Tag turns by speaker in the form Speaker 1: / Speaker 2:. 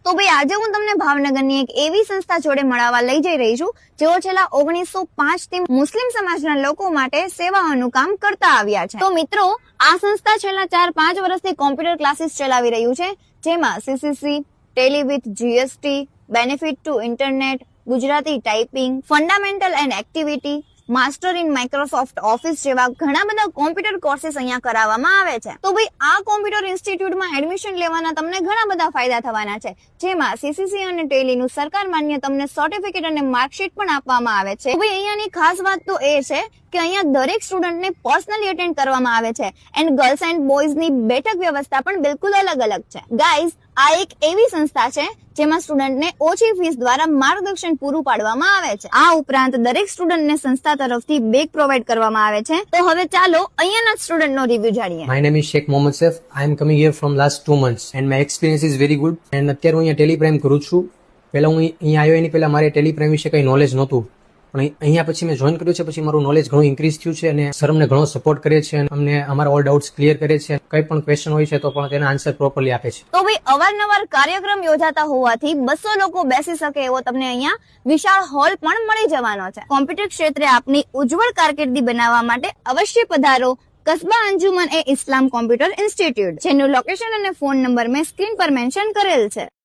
Speaker 1: તો ભાઈ આજે હું તમને ભાવનગરની એક એવી સંસ્થા જોડે મળવા લઈ જઈ રહી છું જેઓ છેલ્લા 1905 થી મુસ્લિમ સમાજના લોકો માટે સેવાઓનું કામ કરતા આવ્યા છે। તો મિત્રો આ સંસ્થા છેલ્લા 4-5 વર્ષથી કોમ્પ્યુટર ક્લાસીસ ચલાવી રહ્યું છે, જેમાં CCC, Tally with GST, benefit to internet, Gujarati typing, fundamental and activity, master in Microsoft Office જેવા ઘણા બધા કોમ્પ્યુટર કોર્सेस અહીંયા કરાવવામાં આવે છે। તો ભાઈ આ કોમ્પ્યુટર ઇન્સ્ટિટ્યૂટમાં એડમિશન લેવાના તમને ઘણા બધા ફાયદા થવાના છે, જેમાં સીસીસી અને ટેલીનું સરકાર માન્ય તમને સર્ટિફિકેટ અને માર્કશીટ પણ આપવામાં આવે છે। તો ભાઈ અહીંયાની ખાસ વાત તો એ છે કે અહીંયા દરેક સ્ટુડન્ટને પર્સનલી અટેન્ડ કરવામાં આવે છે એન્ડ ગર્લ્સ એન્ડ બોયઝની બેઠક વ્યવસ્થા પણ બિલકુલ અલગ અલગ છે। ગાઈઝ, આ એક એવી સંસ્થા છે જેમાં સ્ટુડન્ટને ઓછી ફીસ દ્વારા માર્ગદર્શન પૂરું પાડવામાં આવે છે। આ ઉપરાંત દરેક સ્ટુડન્ટને સંસ્થા તરફથી બેગ પ્રોવાઈડ કરવામાં આવે છે। તો હવે ચાલો અહીંયાના સ્ટુડન્ટનો રિવ્યુ જાણીએ।
Speaker 2: My name is Sheikh Mohammed Saif. I am coming here from last 2 months and my experience is very good. And અત્યારે હું અહીંયા ટેલિપ્રાઇમ કરું છું। પહેલા હું અહીંયા આવ્યો એની પહેલા મારે ટેલિપ્રાઇમ વિશે કંઈ નોલેજ નહોતું, પણ અહીંયા પછી મેં જોઈન કર્યું છે, પછી મારું નોલેજ ઘણું ઇન્ક્રીઝ થયું છે અને સર અમને ઘણો સપોર્ટ કરે છે અને અમને અમારા ઓલ ડાઉટ્સ ક્લિયર કરે છે। કંઈ પણ ક્વેશ્ચન હોય છે તો પણ તેના આન્સર પ્રોપરલી આપે છે।
Speaker 1: તો ભાઈ અવારનવાર કાર્યક્રમ યોજાતા હોવાથી 200 લોકો બેસી શકે એવો તમને અહીંયા વિશાળ હોલ પણ મળી જવાનો છે। કોમ્પ્યુટર ક્ષેત્રે આપની ઉજ્જવળ કારકિર્દી બનાવવા માટે અવશ્ય પધારો કસ્બા અંજુમન એ ઇસ્લામ કોમ્પ્યુટર ઇન્સ્ટિટ્યૂટ, જેનું લોકેશન અને ફોન નંબર મેં સ્ક્રીન પર મેન્શન કરેલ છે।